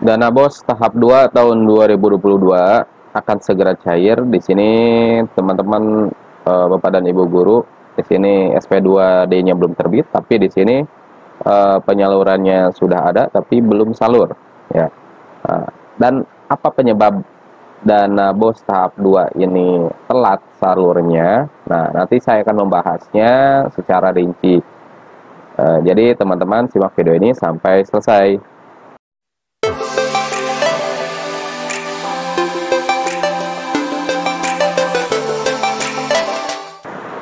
Dana BOS tahap 2 tahun 2022 akan segera cair. Di sini teman-teman, Bapak dan Ibu guru, di sini SP2D-nya belum terbit, tapi di sini penyalurannya sudah ada tapi belum salur ya. Dan apa penyebab dana BOS tahap 2 ini telat salurnya? Nah, nanti saya akan membahasnya secara rinci. Jadi teman-teman simak video ini sampai selesai.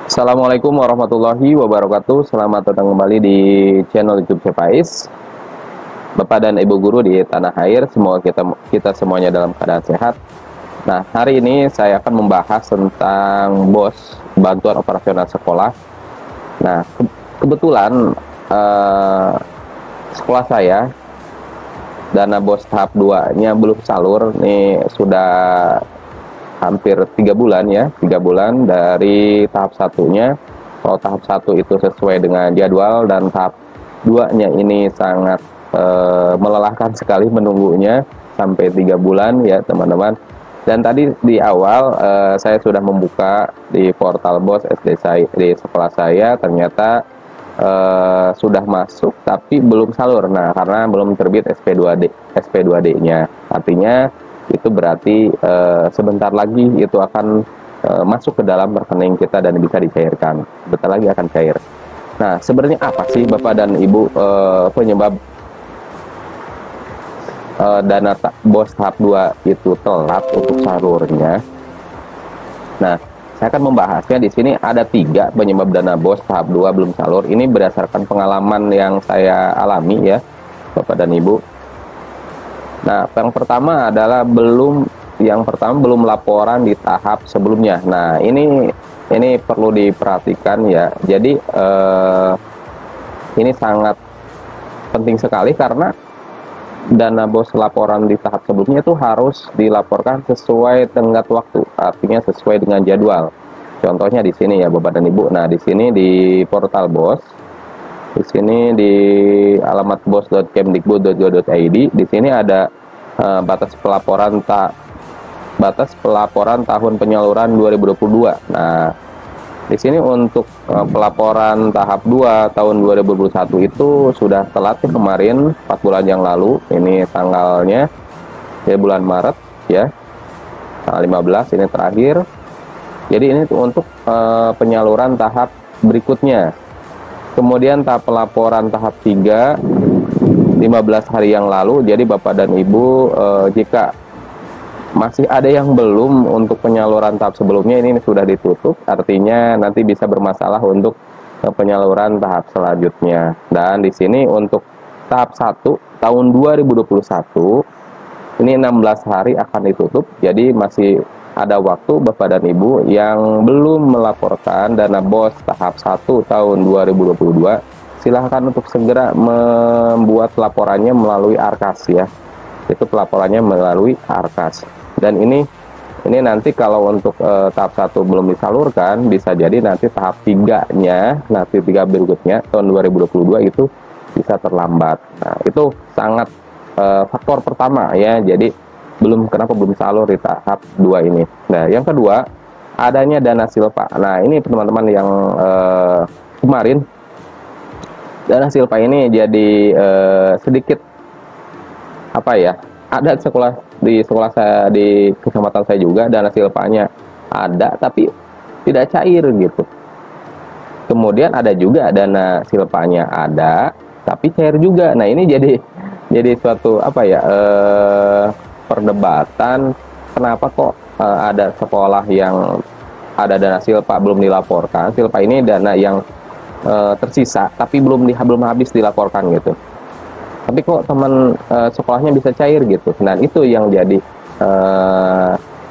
Assalamualaikum warahmatullahi wabarakatuh. Selamat datang kembali di channel YouTube Cepais. Bapak dan Ibu guru di tanah air, semoga kita semuanya dalam keadaan sehat. Nah, hari ini saya akan membahas tentang BOS, bantuan operasional sekolah. Nah, kebetulan sekolah saya dana BOS tahap 2-nya belum salur. Nih sudah hampir 3 bulan ya, 3 bulan dari tahap satunya. Kalau tahap 1 itu sesuai dengan jadwal, dan tahap 2-nya ini sangat melelahkan sekali menunggunya sampai 3 bulan ya teman-teman. Dan tadi di awal saya sudah membuka di portal BOS SD saya, di sekolah saya, ternyata sudah masuk tapi belum salur. Nah, karena belum terbit SP2D-nya. Artinya itu berarti sebentar lagi itu akan masuk ke dalam rekening kita dan bisa dicairkan. Bentar lagi akan cair. Nah, sebenarnya apa sih Bapak dan Ibu penyebab dana BOS tahap 2 itu telat untuk salurnya? Nah, saya akan membahasnya. Di sini ada 3 penyebab dana BOS tahap 2 belum salur. Ini berdasarkan pengalaman yang saya alami ya, Bapak dan Ibu. Nah, yang pertama adalah belum laporan di tahap sebelumnya. Nah, ini perlu diperhatikan ya. Jadi ini sangat penting sekali, karena dana BOS laporan di tahap sebelumnya itu harus dilaporkan sesuai tenggat waktu, artinya sesuai dengan jadwal. Contohnya di sini ya Bapak dan Ibu. Nah, di sini di portal BOS, di sini di alamat bos.kemdikbud.go.id, di sini ada batas pelaporan tahun penyaluran 2022. Nah, di sini untuk pelaporan tahap 2 tahun 2021 itu sudah telat ya, kemarin 4 bulan yang lalu. Ini tanggalnya ya bulan Maret ya, tanggal 15 ini terakhir. Jadi ini untuk penyaluran tahap berikutnya. Kemudian tahap pelaporan tahap 3 15 hari yang lalu. Jadi Bapak dan Ibu jika masih ada yang belum untuk penyaluran tahap sebelumnya, ini sudah ditutup, artinya nanti bisa bermasalah untuk penyaluran tahap selanjutnya. Dan di sini untuk tahap 1 tahun 2021 ini 16 hari akan ditutup. Jadi masih ada waktu Bapak dan Ibu yang belum melaporkan dana BOS tahap 1 tahun 2022, silahkan untuk segera membuat laporannya melalui Arkas ya. Itu pelaporannya melalui Arkas. Dan ini nanti kalau untuk tahap 1 belum disalurkan, bisa jadi nanti tahap 3-nya, nanti 3 berikutnya tahun 2022 itu bisa terlambat. Nah, itu sangat faktor pertama ya. Jadi kenapa belum salur di tahap 2 ini. Nah, yang kedua, adanya dana silpa. Nah, ini teman-teman yang kemarin dana silpa ini jadi sedikit apa ya, ada di sekolah saya, di kecamatan saya juga dana silpanya ada tapi tidak cair gitu. Kemudian ada juga dana silpanya ada tapi cair juga. Nah, ini jadi suatu apa ya, perdebatan, kenapa kok ada sekolah yang ada dana silpa belum dilaporkan. Silpa ini dana yang tersisa tapi belum habis dilaporkan gitu. Tapi kok teman sekolahnya bisa cair gitu. Dan itu yang jadi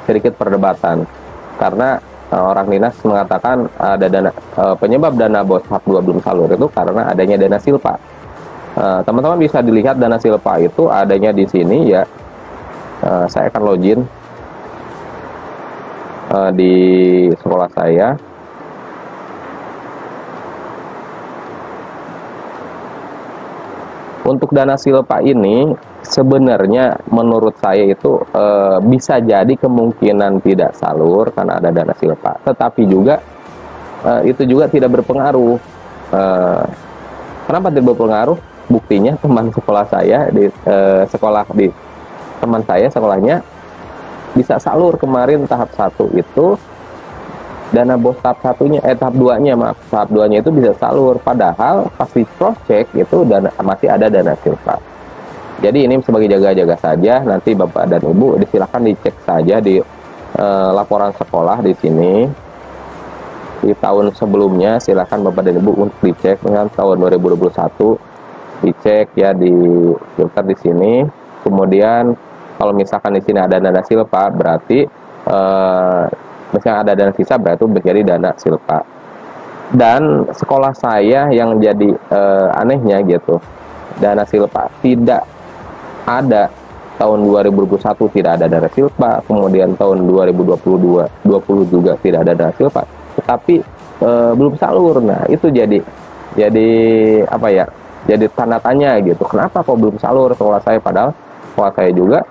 sedikit perdebatan, karena orang dinas mengatakan ada penyebab dana BOS tahap 2 belum salur itu karena adanya dana silpa. Teman-teman bisa dilihat dana silpa itu adanya di sini ya. Saya akan login di sekolah saya. Untuk dana silpa ini sebenarnya menurut saya itu bisa jadi kemungkinan tidak salur karena ada dana silpa, tetapi juga itu juga tidak berpengaruh. Kenapa tidak berpengaruh? Buktinya teman sekolah saya di teman saya sekolahnya bisa salur kemarin tahap 1 itu, dana bos tahap satunya tahap 2-nya tahap 2-nya itu bisa salur, padahal pas di cross check itu masih ada dana silpa. Jadi ini sebagai jaga-jaga saja, nanti Bapak dan Ibu silakan dicek saja di laporan sekolah di sini. Di tahun sebelumnya silakan Bapak dan Ibu untuk dicek dengan tahun 2021, dicek ya, di filter di sini. Kemudian kalau misalkan di sini ada dana silpa, berarti misalnya ada dana sisa, berarti menjadi dana silpa. Dan sekolah saya yang jadi anehnya gitu, dana silpa tidak ada. Tahun 2021 tidak ada dana silpa, kemudian tahun 2022 juga tidak ada dana silpa, tetapi belum salur. Nah, itu jadi apa ya? Jadi tanda tanya gitu. Kenapa kok belum salur sekolah saya, padahal sekolah saya juga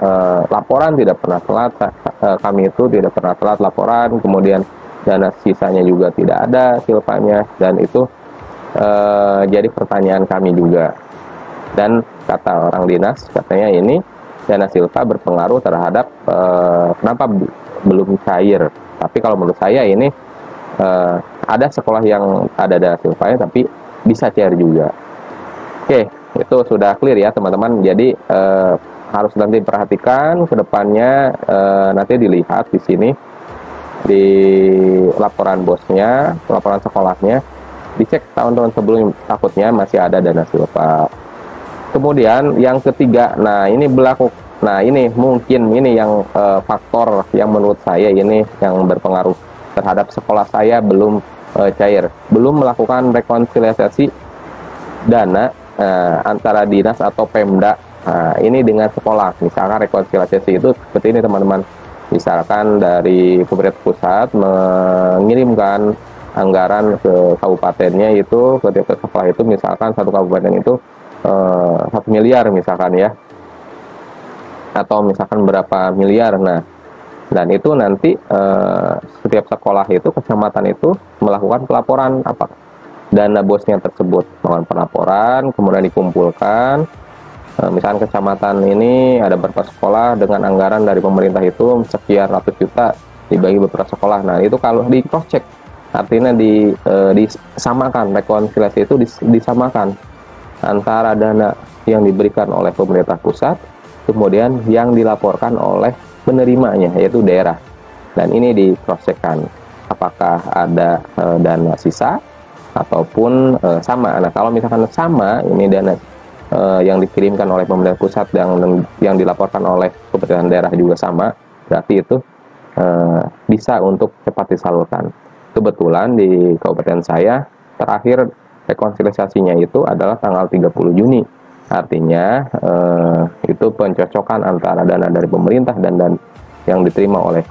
laporan tidak pernah telat. Kami itu tidak pernah telat laporan, kemudian dana sisanya juga tidak ada silpanya, dan itu jadi pertanyaan kami juga. Dan kata orang dinas, katanya ini dana silpa berpengaruh terhadap kenapa belum cair. Tapi kalau menurut saya ini ada sekolah yang ada dana silpanya tapi bisa cair juga. Oke, itu sudah clear ya teman-teman. Jadi harus nanti perhatikan ke depannya, nanti dilihat di sini di laporan bosnya, laporan sekolahnya, dicek tahun-tahun sebelum, takutnya masih ada dana silpa. Kemudian yang ketiga, nah ini mungkin ini yang faktor yang menurut saya ini yang berpengaruh terhadap sekolah saya belum cair, belum melakukan rekonsiliasi dana antara dinas atau Pemda ini dengan sekolah. Misalkan rekonsiliasi itu seperti ini teman-teman, misalkan dari pemerintah pusat mengirimkan anggaran ke kabupatennya, itu ke sekolah itu, misalkan satu kabupaten itu 1 miliar misalkan ya, atau misalkan berapa miliar. Nah, dan itu nanti setiap sekolah itu, kecamatan itu melakukan pelaporan apa dana bosnya tersebut, melakukan pelaporan, kemudian dikumpulkan. Misalkan kecamatan ini ada beberapa sekolah dengan anggaran dari pemerintah itu sekian ratus juta, dibagi beberapa sekolah. Nah, itu kalau di cross check, artinya disamakan, rekonsiliasi itu disamakan antara dana yang diberikan oleh pemerintah pusat, kemudian yang dilaporkan oleh penerimanya, yaitu daerah. Dan ini di cross check-kan apakah ada dana sisa ataupun sama. Nah, kalau misalkan sama, ini dana yang dikirimkan oleh pemerintah pusat dan yang dilaporkan oleh pemerintahan daerah juga sama, berarti itu bisa untuk cepat disalurkan. Kebetulan di kabupaten saya terakhir rekonsiliasinya itu adalah tanggal 30 Juni. Artinya itu pencocokan antara dana dari pemerintah dan yang diterima oleh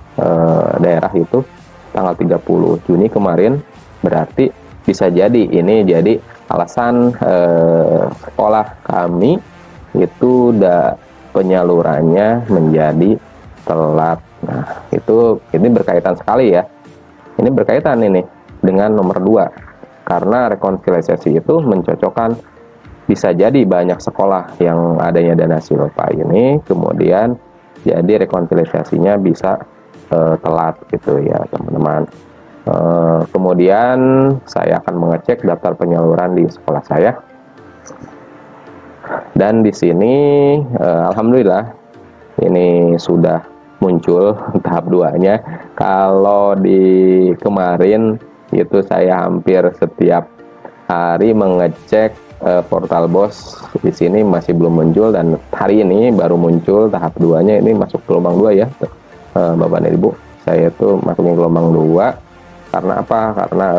daerah itu tanggal 30 Juni kemarin. Berarti bisa jadi ini jadi alasan sekolah kami itu penyalurannya menjadi telat. Nah, ini berkaitan sekali ya. Ini berkaitan ini dengan nomor 2. Karena rekonsiliasi itu mencocokkan, bisa jadi banyak sekolah yang adanya dana silpa ini, kemudian jadi rekonsiliasinya bisa telat gitu ya teman-teman. Kemudian saya akan mengecek daftar penyaluran di sekolah saya, dan di sini alhamdulillah ini sudah muncul tahap 2-nya. Kalau di kemarin itu saya hampir setiap hari mengecek portal BOS, di sini masih belum muncul, dan hari ini baru muncul tahap 2-nya. Ini masuk gelombang 2 ya Bapak dan Ibu, saya itu masuknya gelombang 2. Karena apa? Karena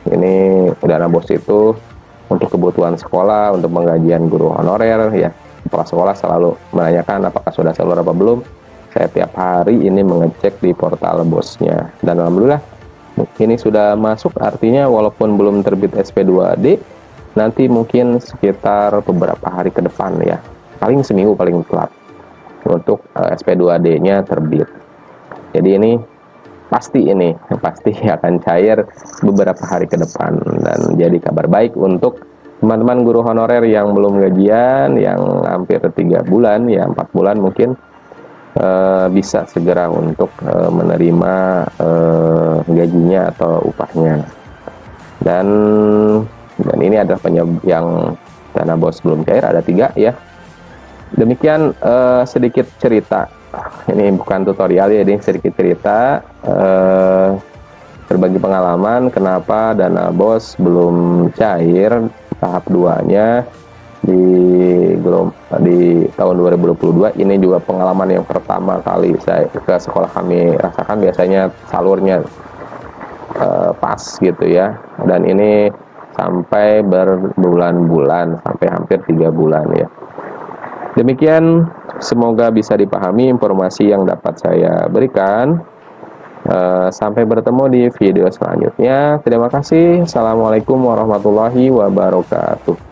ini dana BOS itu untuk kebutuhan sekolah, untuk penggajian guru honorer ya. Kepala sekolah selalu menanyakan apakah sudah salur apa belum. Saya tiap hari ini mengecek di portal BOS-nya, dan alhamdulillah ini sudah masuk. Artinya walaupun belum terbit SP2D, nanti mungkin sekitar beberapa hari ke depan ya, paling seminggu paling telat untuk SP2D-nya terbit. Jadi ini pasti akan cair beberapa hari ke depan. Dan jadi kabar baik untuk teman-teman guru honorer yang belum gajian, yang hampir 3 bulan, ya 4 bulan mungkin, bisa segera untuk menerima gajinya atau upahnya. Dan ini adalah penyebab yang dana bos belum cair, ada 3 ya. Demikian sedikit cerita. Ini bukan tutorial ya, ini sedikit cerita, berbagi pengalaman kenapa dana bos belum cair tahap 2-nya di tahun 2022. Ini juga pengalaman yang pertama kali saya ke sekolah kami rasakan. Biasanya salurnya pas gitu ya, dan ini sampai berbulan-bulan, sampai hampir 3 bulan ya. Demikian, semoga bisa dipahami informasi yang dapat saya berikan. Sampai bertemu di video selanjutnya. Terima kasih. Assalamualaikum warahmatullahi wabarakatuh.